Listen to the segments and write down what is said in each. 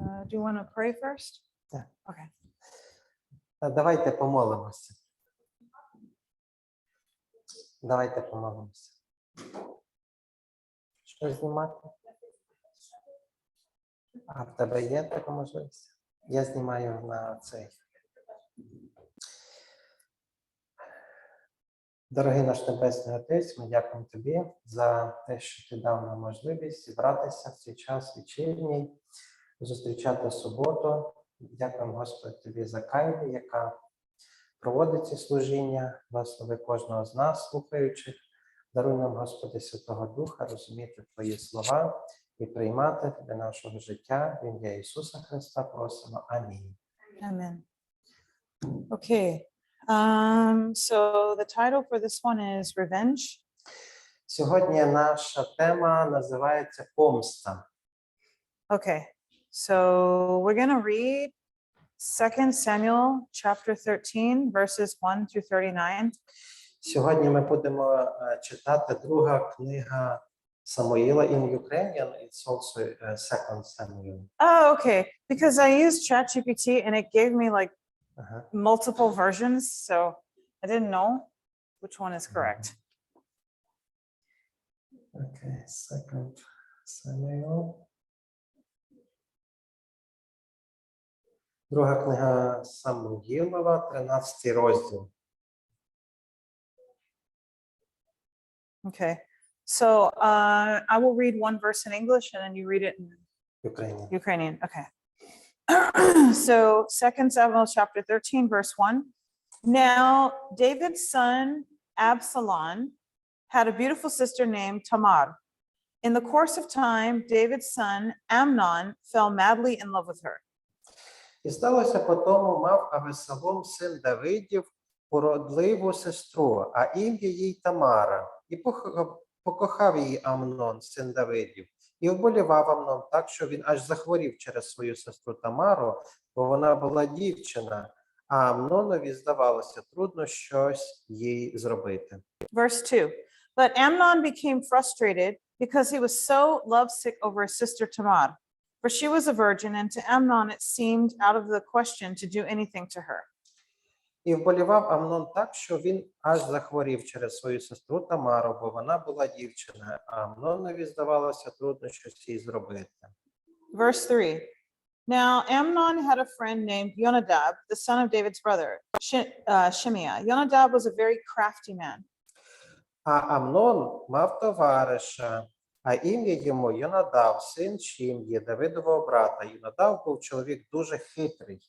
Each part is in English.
Do you want to pray first? Так. Okay. Давайте помолимося. Давайте помолимося. Що знімати? А в тебе є така можливість? Я знімаю на цей. Дорогий наш Небесний Отець, ми дякуємо Тобі за те, що Ти дав нам можливість зібратися в цей час вечірній, зустрічати суботу. Дякуємо, Господи, Тобі за Кайлі, яка проводить ці служіння, благослови кожного з нас, слухаючих. Даруй нам, Господи, Святого Духа, розуміти Твої слова і приймати для нашого життя. В ім'я Ісуса Христа просимо. Амінь. Amen. Okay. So the title for this one is Revenge. Сьогодні наша тема називається «Помста». Okay. So we're going to read 2 Samuel chapter 13, verses 1 through 39. Сьогодні ми будемо читати друга книга Самуїла. In Ukrainian, it's also 2 Samuel. Oh, okay. Because I used ChatGPT and it gave me like Ага. multiple versions, so I didn't know which one is correct. Okay, 2 Samuel. Друга книга Самуїлова, 13 розділ. Okay. So I will read one verse in English and then you read it in Ukrainian. Ukrainian. Okay. So 2 Samuel chapter 13, verse 1. Now David's son Absalom had a beautiful sister named Tamar. In the course of time, David's son Amnon fell madly in love with her. І сталося потому, мав Авесалом, син Давидів, породливу сестру, а ім'я їй Тамара. І покохав її Амнон, син Давидів. І вболівав Амнон так, що він аж захворів через свою сестру Тамару, бо вона була дівчина, а Амнонові здавалося трудно щось їй зробити. Verse 2. But Amnon became frustrated because he was so lovesick over his sister Tamar, for she was a virgin, and to Amnon it seemed out of the question to do anything to her. І вболівав Амнон так, що він аж захворів через свою сестру Тамару, бо вона була дівчина, а Амнонові здавалося трудно щось їй зробити. Verse 3. Now Amnon had a friend named Jonadab, the son of David's brother, Shimeah. Jonadab was a very crafty man. А Амнон мав товариша, а ім'я йому Йонадав, син Шим'ї, Давидового брата. Йонадав був чоловік дуже хитрий.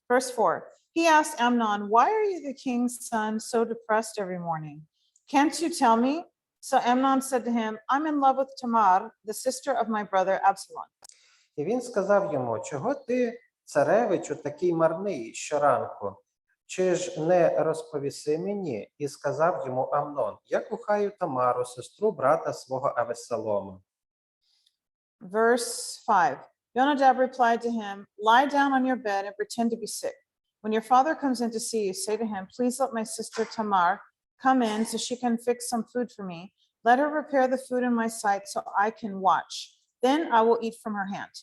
Verse 4. He asked Amnon, why are you the king's son so depressed every morning? Can't you tell me? So Amnon said to him, I'm in love with Tamar, the sister of my brother Absalom. І він сказав йому: чого ти, царевичу, такий марний щоранку? Чи ж не розповіси мені? І сказав йому Амнон: я кохаю Тамару, сестру брата свого Авесалома. Verse 5. Jonadab replied to him, lie down on your bed and pretend to be sick. When your father comes in to see you, say to him, please let my sister Tamar come in so she can fix some food for me. Let her prepare the food in my sight so I can watch. Then I will eat from her hand.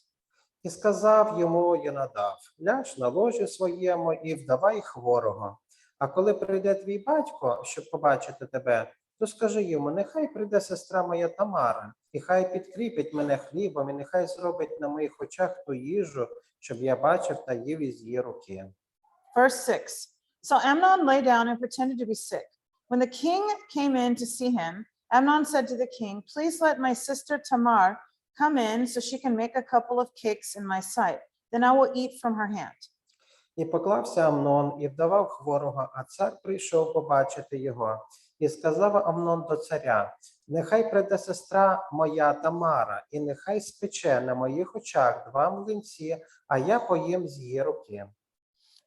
І сказав йому Йонадав: ляж на ложі своєму і вдавай хворого. А коли прийде твій батько, щоб побачити тебе, то скажи йому: нехай прийде сестра моя Тамара, і хай підкріпить мене хлібом, і нехай зробить на моїх очах ту їжу, щоб я бачив та їв із її руки. Verse 6. So Amnon lay down and pretended to be sick. When the king came in to see him, Amnon said to the king, please let my sister Tamar come in so she can make a couple of cakes in my sight. Then I will eat from her hand. І поклався Амнон, і вдавав хворого, а цар прийшов побачити його. І сказав Амнон до царя: нехай прийде сестра моя Тамара, і нехай спече на моїх очах 2 млинці, а я поїм з її руки.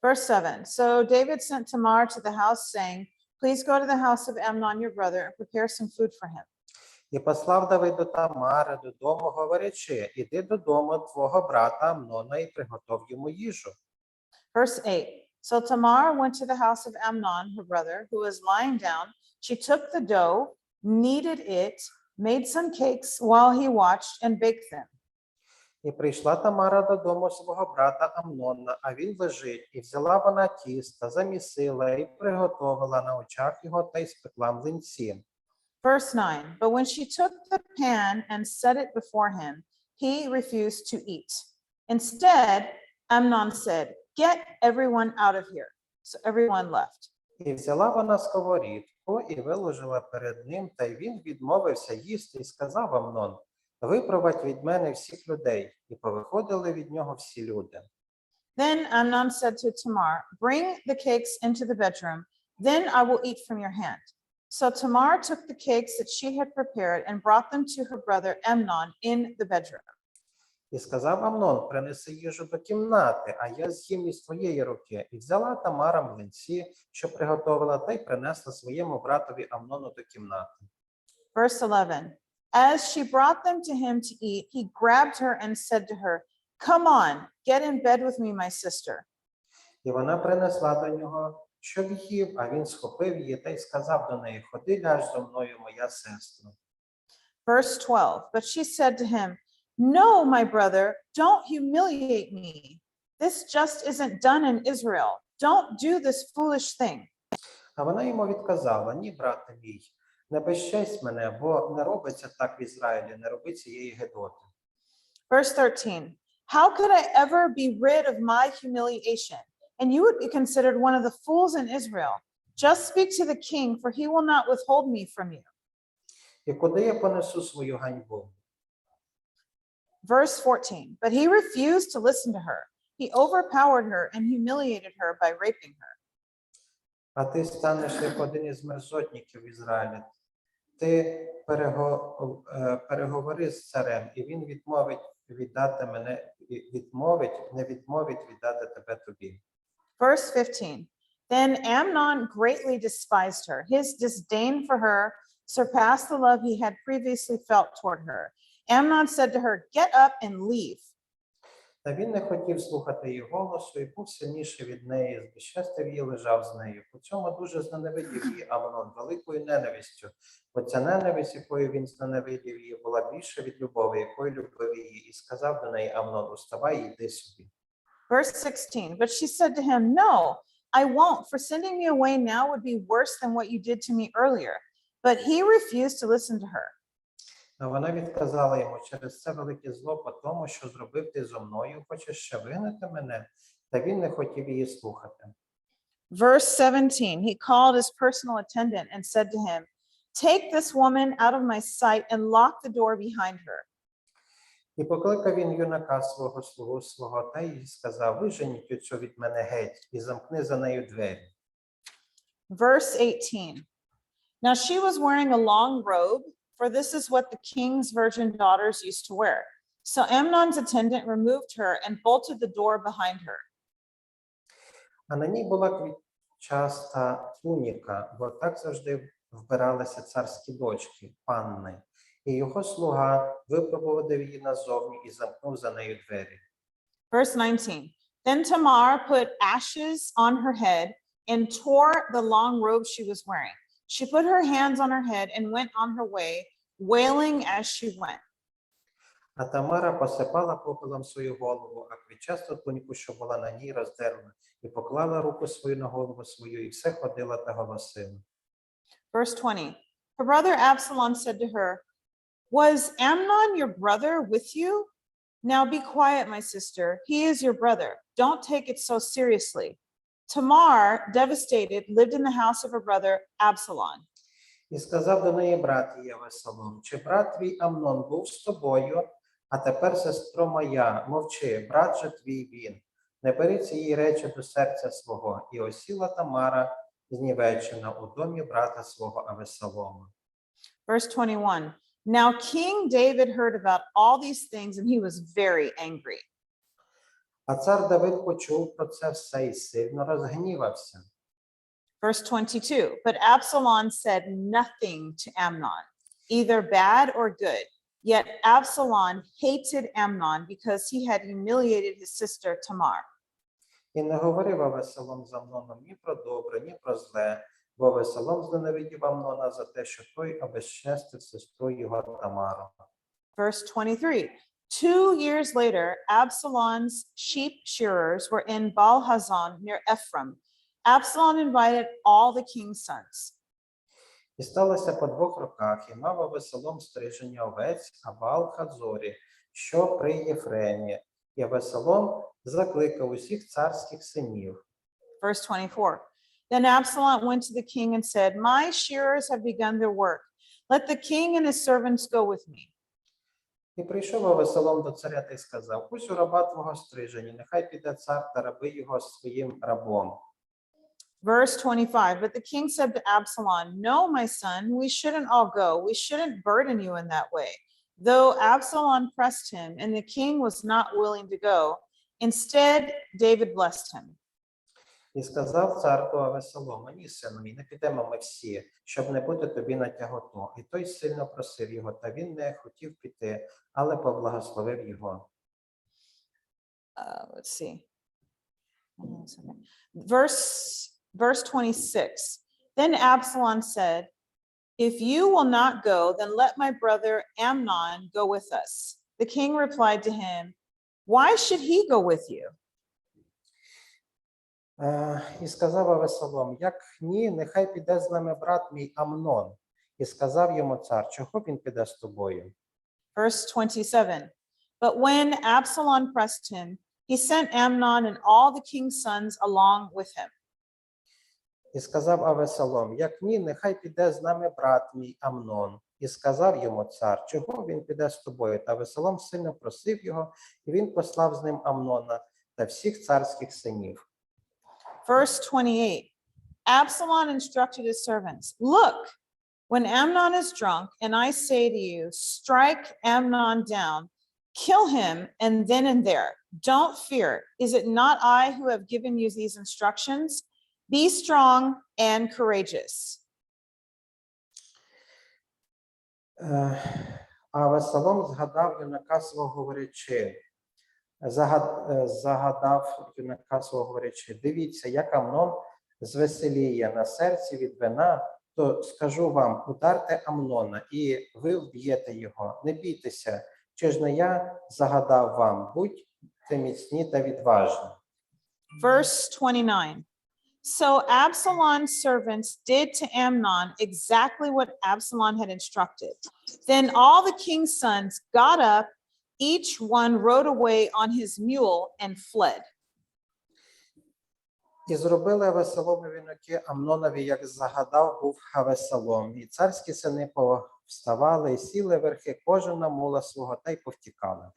Verse 7. So David sent Tamar to the house, saying, please go to the house of Amnon your brother and prepare some food for him. І послав Давид до Тамари додому, говорячи: іди додому твого брата Амнона і приготов йому їжу. Verse 8. So Tamar went to the house of Amnon, her brother, who was lying down. She took the dough, kneaded it, made some cakes while he watched, and baked them. І прийшла Тамара додому свого брата Амнона, а він лежить, і взяла вона тіста, замісила і приготовила на очах його та й спекла млинці. Verse 9, but when she took the pan and set it before him, he refused to eat. Instead, Amnon said, get everyone out of here. So everyone left. І взяла вона сковорідку і виложила перед ним, та й він відмовився їсти і сказав Амнон, випровадь від мене всіх людей. І повиходили від нього всі люди. Then Amnon said to Tamar, bring the cakes into the bedroom, then I will eat from your hand. So Tamar took the cakes that she had prepared and brought them to her brother Amnon in the bedroom. І сказав Амнон, принеси їжу до кімнати, а я з'їм із твоєї руки. І взяла Тамара млинці, що приготовила, та й принесла своєму братові Амнону до кімнати. Verse 11, as she brought them to him to eat, he grabbed her and said to her, come on, get in bed with me, my sister. І вона принесла до нього, щоб їв, а він схопив її та й сказав до неї, ходи ляж зо мною, моя сестра. Verse 12, but she said to him, no, my brother, don't humiliate me. This just isn't done in Israel. Don't do this foolish thing. А вона йому відказала, ні, брате мій, не безчесть мене, бо не робиться так в Ізраїлі, не роби цієї гидоти. Verse 13, how could I ever be rid of my humiliation? And you would be considered one of the fools in Israel. Just speak to the king, for he will not withhold me from you. І куди я понесу свою ганьбу? Verse 14, but he refused to listen to her. He overpowered her and humiliated her by raping her. А ти станеш як один із мерзотників в Ізраїлі. Ти переговори з царем, і він не відмовить віддати тебе тобі. Verse 15, then Amnon greatly despised her. His disdain for her surpassed the love he had previously felt toward her. Amnon said to her, get up and leave. Та він не хотів слухати її голосу і був сильніший від неї, збезчестив її, лежав з нею. По цьому дуже зненавидів її Амнон великою ненавистю, бо ця ненависть, якою він зненавидів її, була більше від любові, якою любив її, і сказав до неї Амнон, уставай і йди собі. Verse 16, but she said to him, no, I won't, for sending me away now would be worse than what you did to me earlier. But he refused to listen to her. А вона відказала йому, через це велике зло по тому, що зробив ти зо мною, хочеш ще вигнати мене? Та він не хотів її слухати. Verse 17, he called his personal attendant and said to him, take this woman out of my sight and lock the door behind her. І покликав він юнака свого слугу свого, та й сказав, виженіть оцю від мене геть, і замкни за нею двері. Verse 18, now she was wearing a long robe, for this is what the king's virgin daughters used to wear. So Amnon's attendant removed her and bolted the door behind her. А на ній була квітчаста туніка, бо так завжди вбиралися царські дочки, панни. І його слуга випробував її назовні і замкнув за нею двері. Verse 19, then Tamar put ashes on her head and tore the long robe she was wearing. She put her hands on her head and went on her way, wailing as she went. А Тамара посипала попелом свою голову, а квітчасту туніку, що була на ній, роздерла, і поклала руку свою на голову свою, і все ходила та голосила. Verse 20, her brother Absalom said to her, was Amnon your brother with you? Now be quiet, my sister. He is your brother. Don't take it so seriously. Tamar, devastated, lived in the house of her brother Absalom. І сказав до неї брат її Авесалом, чи брат твій Амнон був з тобою, а тепер, сестро моя, мовчи, брат же твій він. Не бери цієї речі до серця свого. І осіла Тамара знівечена у домі брата свого Авесалома. Verse 21, now King David heard about all these things and he was very angry. А цар Давид почув про це все і сильно розгнівався. Verse 22, but Absalom said nothing to Amnon, either bad or good. Yet Absalom hated Amnon because he had humiliated his sister Tamar. І не говорив Авесалом з Амноном ні про добре, ні про зле, бо Авесалом зненавидів Амнона за те, що той обезчестив сестру його Тамару. Verse 23, 2 years later, Absalom's sheep shearers were in Baal-Hazan near Ephraim. Absalom invited all the king's sons. І сталося по 2 роках, і мав Авесалом стриження овець, а Баал-Хадзорі, що при Єфремі. І Авесалом закликав усіх царських синів. Verse 24. Then Absalom went to the king and said, My shearers have begun their work. Let the king and his servants go with me. І прийшов Авесалом до царя та й сказав: Ось у раба твого стрижені, нехай піде цар та раби його з своїм рабом. Verse 25. But the king said to Absalom, No, my son, we shouldn't all go. We shouldn't burden you in that way. Though Absalom pressed him and the king was not willing to go, instead David blessed him. І сказав цар до Авесалома: Ні, сину мій, не підемо ми всі, щоб не бути тобі на тяготу. І той сильно просив його, та він не хотів піти, але поблагословив його. Let's see. Verse 26. Then Absalom said, If you will not go, then let my brother Amnon go with us. The king replied to him, Why should he go with you? І сказав Авесалом: Як ні, нехай піде з нами брат мій Амнон. І сказав йому цар: Чого він піде з тобою? Verse 27. But when Absalom pressed him, he sent Amnon and all the king's sons along with him. І сказав Авесалом: Як ні, нехай піде з нами брат мій Амнон. І сказав йому цар: Чого він піде з тобою? Та Авесалом сильно просив його, і він послав з ним Амнона та всіх царських синів. Verse 28. Absalom instructed his servants, Look, when Amnon is drunk, and I say to you, strike Amnon down, kill him, and then and there. Don't fear. Is it not I who have given you these instructions? Be strong and courageous. Авесалом згадав юнака свого говорячи. Загадав юнака свого говорячи: Дивіться, як Амнон звеселіє на серці від вина, то скажу вам: ударте Амнона, і ви вб'єте його. Не бійтеся, чи ж не я загадав вам? Будьте міцні та відважні. Verse 29. So Absalom's servants did to Amnon exactly what Absalom had instructed. Then all the king's sons got up, each one rode away on his mule and fled. І зробили Авесалому юнаки Амнонові, як загадав був Авесалом. І царські сини повставали і сіли верхи, кожен на мула свого, та й повтікали.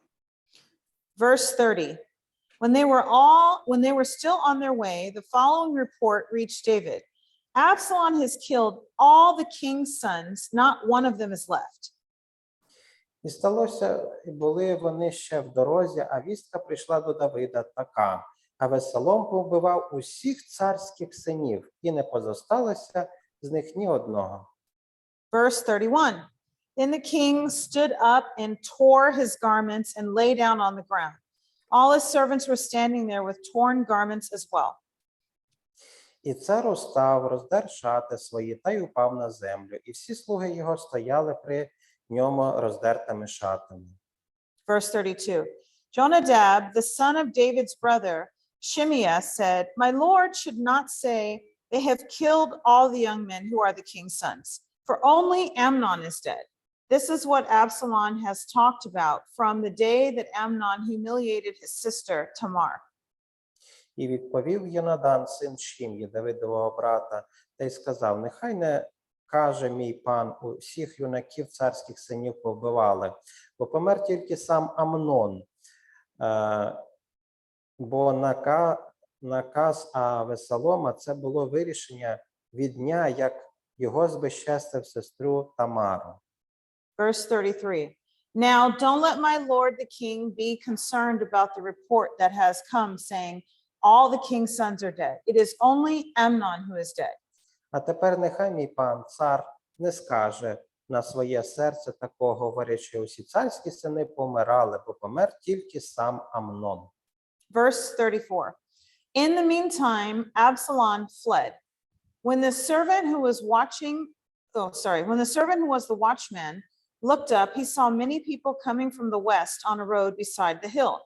Verse 30. When they were still on their way, the following report reached David. Absalom has killed all the king's sons, not one of them is left. І сталося, і були вони ще в дорозі, а вістка прийшла до Давида така: Авесалом повбивав усіх царських синів, і не позосталося з них ні одного. Verse 31. Then the king stood up and tore his garments and lay down on the ground. All his servants were standing there with torn garments as well. І цар устав, роздер шати свої та й упав на землю, і всі слуги його стояли при ньому роздертими шатами. Verse 32. Jonadab, the son of David's brother, Shimeah, said, My lord should not say, They have killed all the young men who are the king's sons, for only Amnon is dead. This is what Absalom has talked about from the day that Amnon humiliated his sister Tamar. І відповів Йонадан, син Шим'ї, Давидового брата, та й сказав: Нехай не каже мій пан, усіх юнаків царських синів повбивали, бо помер тільки сам Амнон, бо наказ Авесалома – це було вирішення від дня, як його збезчестив сестру Тамару. Verse 33. Now don't let my lord the king be concerned about the report that has come, saying, All the king's sons are dead. It is only Amnon who is dead. А тепер нехай мій пан, цар, не скаже на своє серце такого, говорячи: усі царські сини помирали, бо помер тільки сам Амнон. Verse 34. In the meantime, Absalom fled. When the servant who was the watchman looked up, he saw many people coming from the west on a road beside the hill.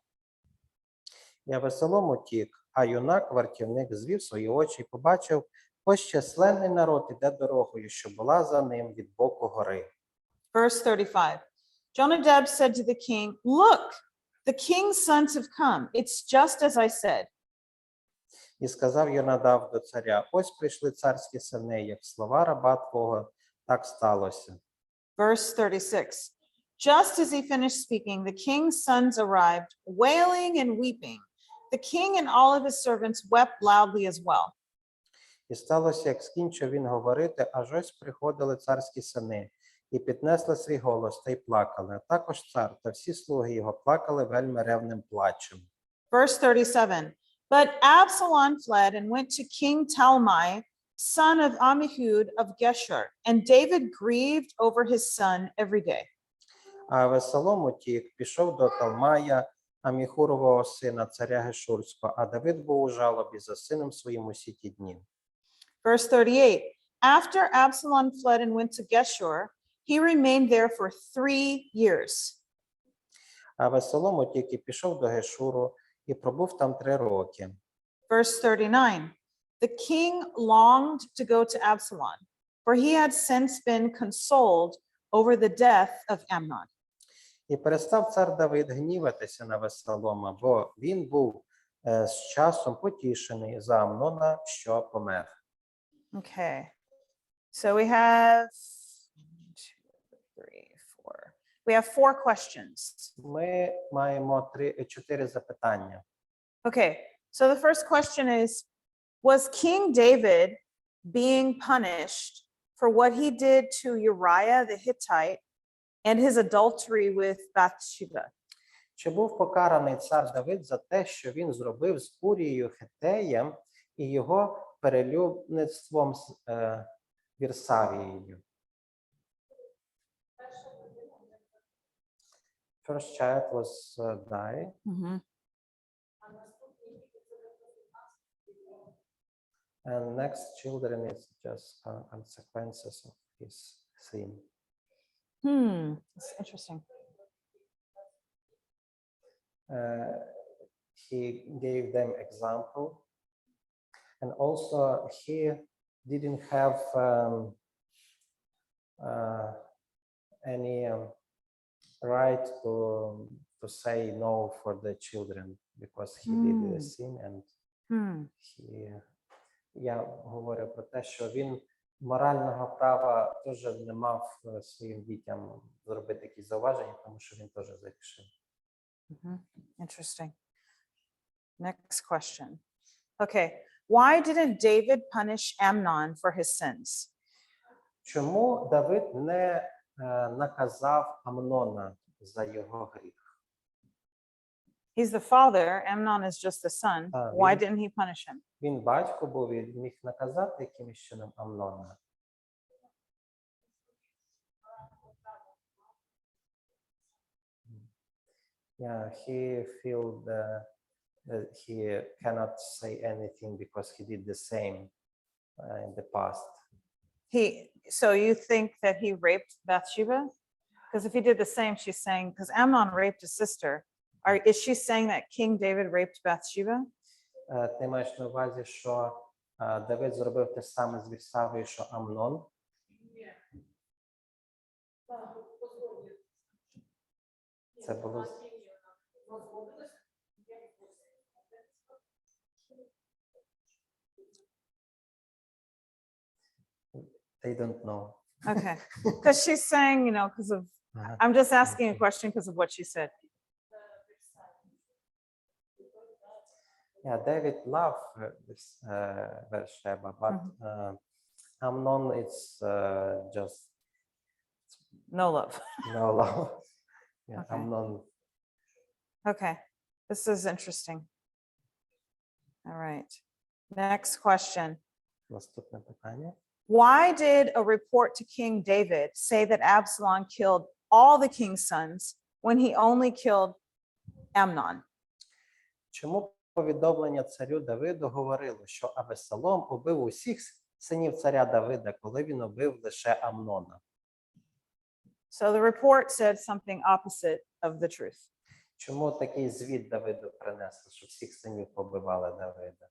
І Авесалом утік, а юнак, вартівник, звів свої очі і побачив, ось численний народ іде дорогою, що була за ним від боку гори. Verse 35. Jonadab said to the king, look, the king's sons have come. It's just as I said. І сказав Йонадав до царя, ось прийшли царські сини, як слова раба твого, так сталося. Verse 36. Just as he finished speaking, the king's sons arrived, wailing and weeping. The king and all of his servants wept loudly as well. І сталося, як скінчив він говорити, аж ось приходили царські сини, і піднесли свій голос та й плакали. А також цар та всі слуги його плакали вельми ревним плачем. Verse 37. But Absalom fled and went to King Talmai, son of Ammihud of Geshur, and David grieved over his son every day. А Авесалом утік, пішов до Талмая, Аміхурового сина, царя Гешурського, а Давид був у жалобі за сином своїм усі ті дні. Verse 38. After Absalom fled and went to Geshur, he remained there for 3 years. А Авесалом утік і пішов до Гешуру, і пробув там 3 роки. Verse 39. The king longed to go to Absalom, for he had since been consoled over the death of Amnon. І перестав цар Давид гніватися на Авесалома, бо він був з часом потішений за Амнона, що помер. Okay. So we have 4 questions. Ми маємо 4 запитання. Okay. So the first question is, was King David being punished for what he did to Uriah the Hittite and his adultery with Bathsheba? Чи був покараний цар Давид за те, що він зробив з Урією Хеттеєм і його перелюбництвом з Вірсавією? First child was died. And next children is just consequences of his sin. That's interesting. He gave them example, and also he didn't have any right to say no for the children because he did the sin, and я говорю про те, що він морального права теж не мав своїм дітям зробити якісь зауваження, тому що він теж загрішив. Interesting. Next question. Okay. Why didn't David punish Amnon for his sins? Чому Давид не наказав Амнона за його гріх? He's the father. Amnon is just the son. Why він- didn't he punish him? Він батько був, він міг наказати якимось чином Амнона. Yeah, he feel that he cannot say anything because he did the same in the past. So you think that he raped Bathsheba? Because if he did the same, she's saying, because Amnon raped his sister, is she saying that King David raped Bathsheba? Ти маєш на увазі, що Давид зробив те саме з Вірсавою, що Амнон? Це було They don't know. Okay. Because she's saying, because of, I'm just asking a question because of what she said. Yeah, David loved this Bathsheba, but Amnon it's just No love. no love. Yeah, Okay. Amnon. Okay. This is interesting. All right. Next question. Наступне питання. Why did a report to King David say that Absalom killed all the king's sons when he only killed Amnon? Чому повідомлення царю Давиду говорило, що Авесалом убив усіх синів царя Давида, коли він убив лише Амнона? So the report said something opposite of the truth. Чому такий звіт Давиду принесли, що всіх синів побивали Давида?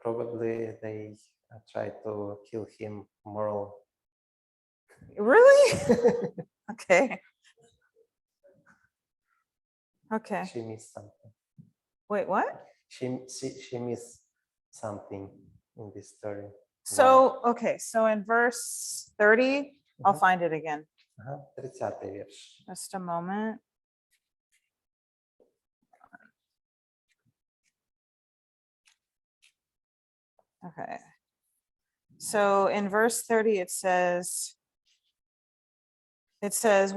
Probably they tried to kill him moral. Really? Okay. Okay. She missed something. Wait, what? She missed something in this story. So, okay, so in verse 30, I'll Mhm. find it again. Ага, 30-й вірш. Just a moment. Okay. So in verse 30, it says,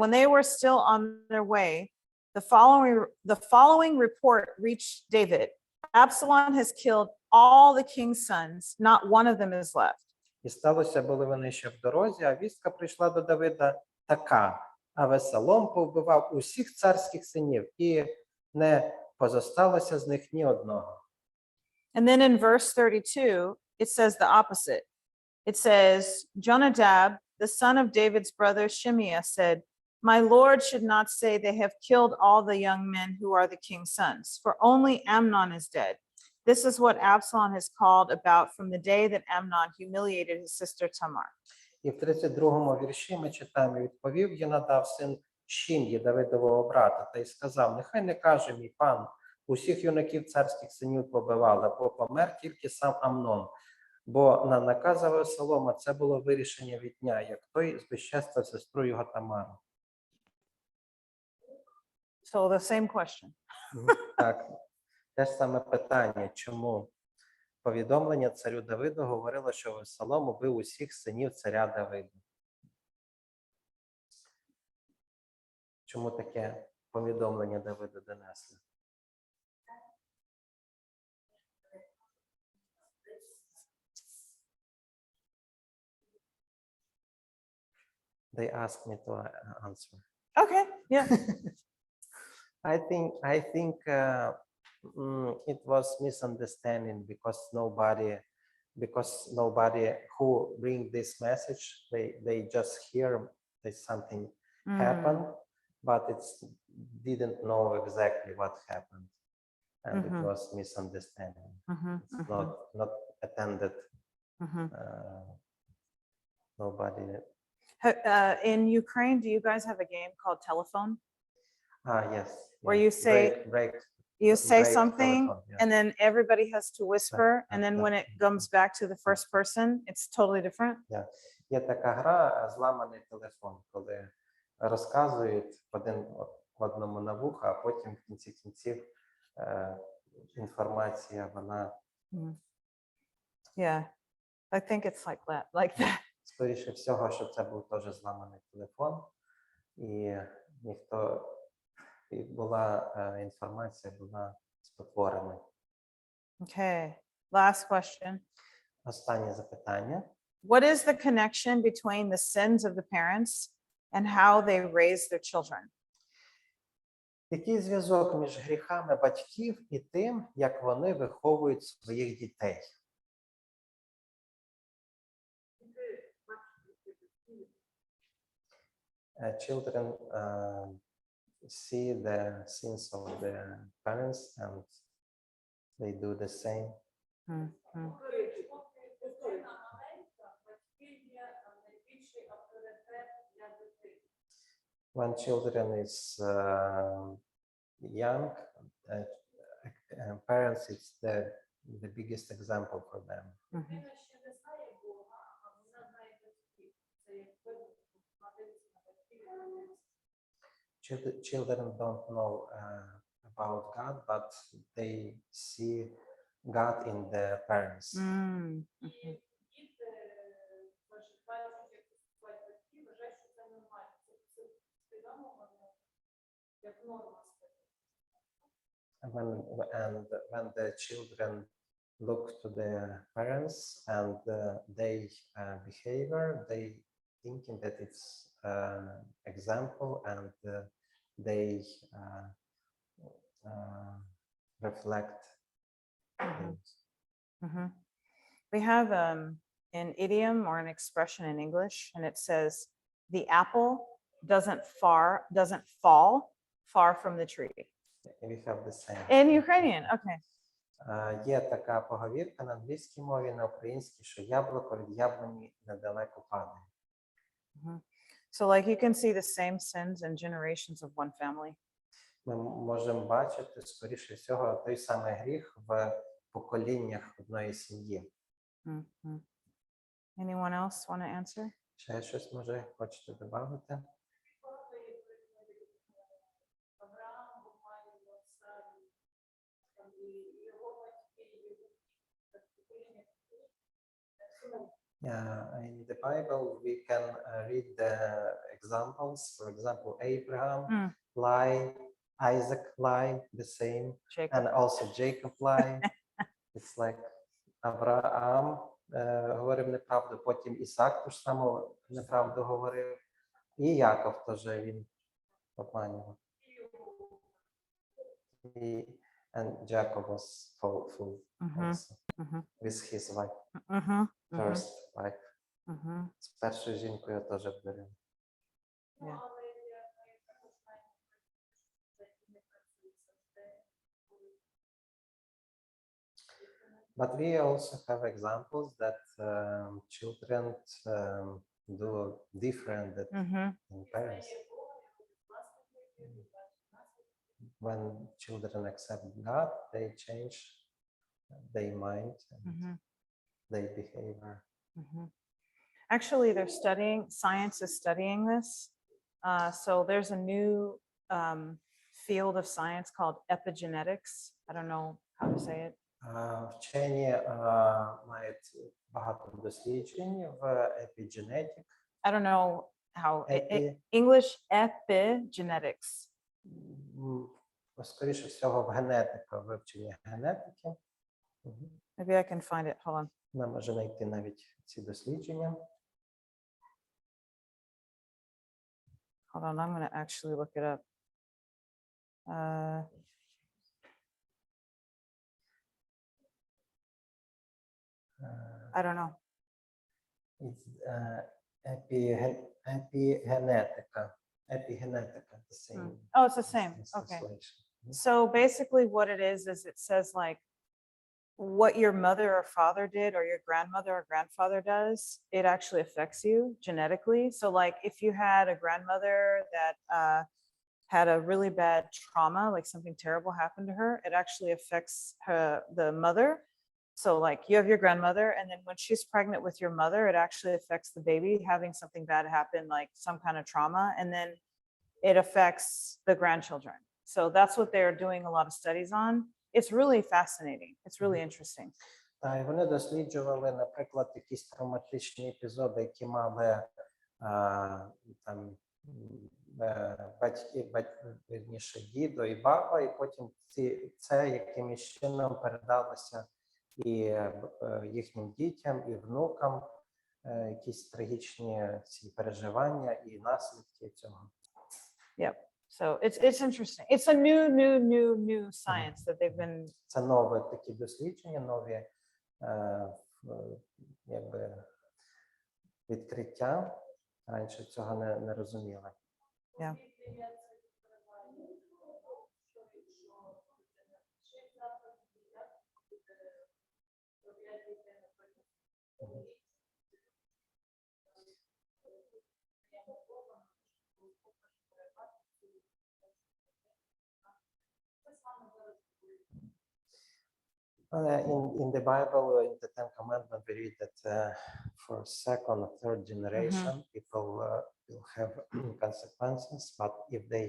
when they were still on their way, the following report reached David. Absalom has killed all the king's sons, not one of them is left. І сталося, були вони ще в дорозі, а вістка прийшла до Давида така: Авесалом повбивав усіх царських синів, і не позосталося з них ні одного. And then in verse 32, it says the opposite. It says, Jonadab, the son of David's brother Shimeah, said, my Lord should not say they have killed all the young men who are the king's sons, for only Amnon is dead. This is what Absalom has called about from the day that Amnon humiliated his sister Tamar. І в 32-му вірші ми читаємо: відповів Йонадав, син Шим'ї, Давидового брата, та й сказав: нехай не каже мій пан, усіх юнаків царських синів побивали, бо помер тільки сам Амнон. Бо на наказ Авесалома це було вирішення від дня, як той збезчестив сестру його Тамару. So the same question. Так, те ж саме питання, чому повідомлення царю Давиду говорило, що Авесалом убив усіх синів царя Давида. Чому таке повідомлення Давиду донесли? They asked me to answer. Okay, yeah. I think it was misunderstanding because nobody who bring this message, they just hear that something happened, but it's didn't know exactly what happened, and it was misunderstanding. It's not attended. Nobody. In Ukraine, do you guys have a game called telephone? Yes. Where you say you say break something telephone, yeah. and then everybody has to whisper, and then yeah. when it comes back to the first person, it's totally different. Є така гра «Зламаний телефон», коли розказують один одному на вуха, а потім в кінці кінців інформація, вона... Yeah, I think it's like that. Скоріше всього, що це був теж зламаний телефон, і ніхто... І була інформація, була спотворена. Okay, last question. Останнє запитання. What is the connection between the sins of the parents and how they raise their children? Який зв'язок між гріхами батьків і тим, як вони виховують своїх дітей? Children see the sins of their parents and they do the same. When children is young, parents it's the biggest example for them. Children don't know about God, but they see God in the parents. When the children look to their parents and their behavior, they thinking that it's example, and they reflect things. Mhm. We have an idiom or an expression in English, and it says, "The apple doesn't fall far from the tree." We have the same. In Ukrainian, okay. Є така поговірка на англійській мові, на українській, що яблуко від яблуні недалеко падає. Mhm. So like you can see the same sins in generations of one family. Ми можемо бачити, скоріше всього, той самий гріх в поколіннях одної сім'ї. Mhm. Anyone else want to answer? Ще щось, може, хочете додати? In the Bible, we can read the examples. For example, Abraham lied, Isaac lied, the same, Jacob. and also Jacob lied. It's like Авраам говорив неправду, потім Ісак ту ж саму неправду говорив, і Яков теж він обманював. And Jacob was faithful also with his wife, first wife. З першою жінкою теж обдурив. Yeah. But we also have examples that children do different than parents. When children accept God, they change their mind and their behavior. Actually, they're studying, science is studying this. So there's a new field of science called epigenetics. I don't know how to say it. Вчені мають багато досліджень в epigenetic. I don't know how English epigenetics. Скоріше всього, в генетика, вивчення генетики. Maybe I can find it. Hold on. Нам може знайти навіть ці дослідження. Hold on, I'm going to actually look it up. I don't know. It's epigenetica. Epigenetica, the same. Oh, it's the same. Okay. translation. So basically what it is it says like what your mother or father did or your grandmother or grandfather does, it actually affects you genetically. So like if you had a grandmother that had a really bad trauma, like something terrible happened to her, it actually affects the mother. So like you have your grandmother, and then when she's pregnant with your mother, it actually affects the baby having something bad happen, like some kind of trauma, and then it affects the grandchildren. So that's what they're doing a lot of studies on. It's really fascinating. It's really interesting. І вони досліджували, наприклад, якісь травматичні епізоди, які мали там батьки, вірніше, дідо і баба, і потім це якимось чином передалося і їхнім дітям, і внукам, якісь трагічні ці переживання і наслідки цього. Yep. So it's interesting. It's a new science that they've been. Це нове такі дослідження, нові якби відкриття. Раніше цього не розуміли. Yeah. In the Bible, in the Ten Commandments, we read that for second or third generation, people will have consequences, but if they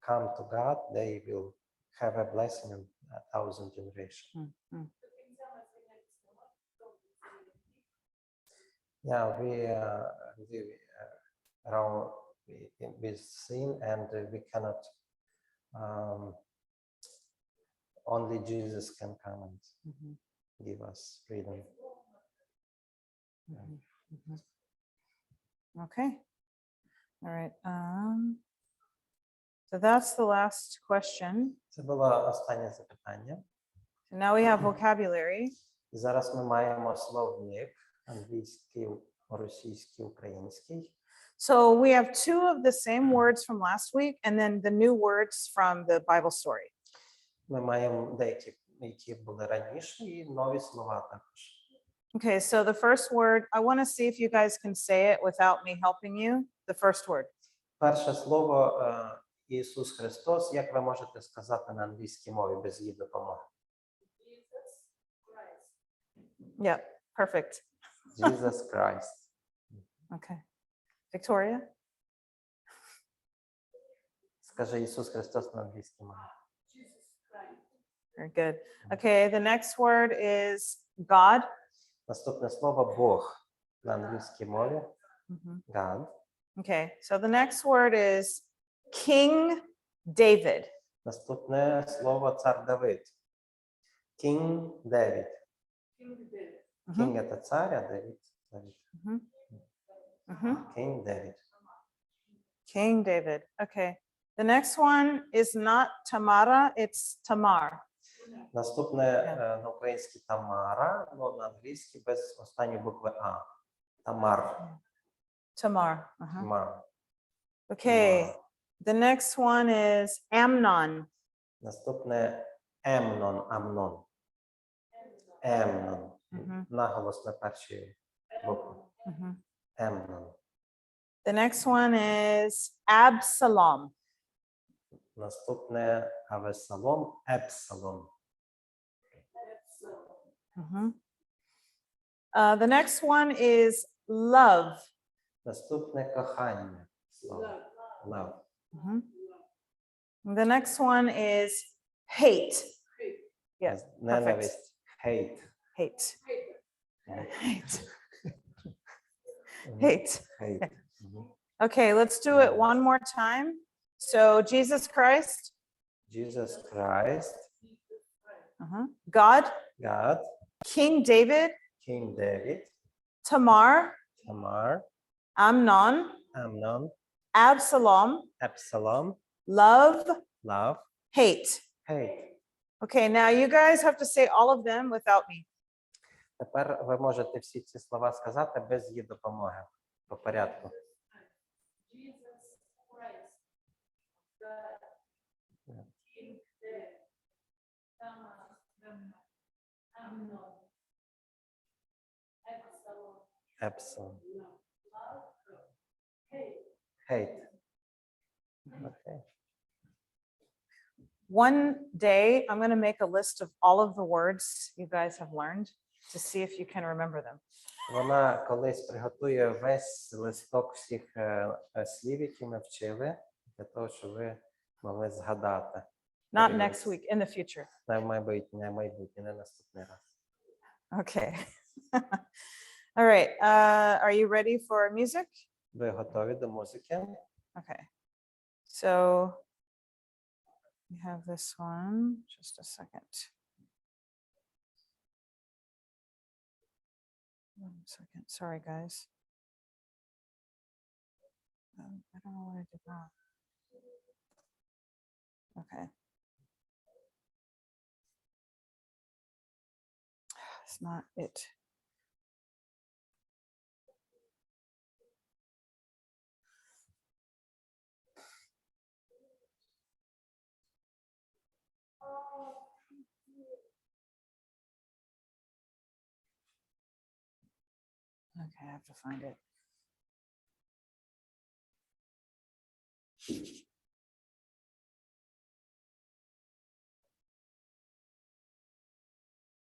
come to God, they will have a blessing in 1,000 generations. Yeah, we live around with sin, and we cannot. Only Jesus can come and give us freedom. Okay. All right. So that's the last question. Це було останнє запитання. So now we have vocabulary. І зараз ми маємо словник англійський, російський, український. So we have two of the same words from last week and then the new words from the Bible story. Ми маємо деякі, які були раніше, і нові слова також. Okay, so the first word, I want to see if you guys can say it without me helping you. The first word. Перше слово Ісус Христос. Як ви можете сказати на англійській мові без її допомоги? Yeah, perfect. Jesus Christ. Okay. Victoria? Скажи Ісус Христос на англійській мові. Very good. Okay, the next word is God. Наступне слово Бог на англійській мові. Mhm. God. Okay, so the next word is King David. Наступне слово цар Давид. King David. King – це цар, а Давид – Давид. King David. King David. Okay. The next one is not Tamara, it's Tamar. Наступне на українській Тамара, але на англійській без останньої букви А. Тамар. Tamar. Тамар. Okay. The next one is Amnon. Наступне Емнон, Амнон. Емнон. Наголос на першій букві. Емнон. The next one is Absalom. Наступне Авесалом, Епсалом. The next one is love. Наступне кохання. Слово. Love. The next one is hate. Yes, perfect. Ненависть. Hate. Hate. Hate. Hate. Hate. Okay, let's do it one more time. So Jesus Christ, Jesus Christ. God, God. King David, King David. Tamar, Tamar. Amnon, Amnon. Absalom, Absalom. love, Love. hate. Hate. Okay, now you guys have to say all of them without me. Тепер ви можете всі ці слова сказати без її допомоги. По порядку. Absalom. Hate. Okay. One day, I'm going to make a list of all of the words you guys have learned to see if you can remember them. Вона колись приготує весь листок всіх слів, які ми вчили, для того, щоб ви могли згадати. Not next week, in the future. На майбутнє, не наступний раз. Okay. All right. Are you ready for music? Ви готові до музики? Okay. So we have this one. Just a second. 1 second. Sorry, guys. I don't know what I did wrong. Okay. It's not it. Okay, I have to find it.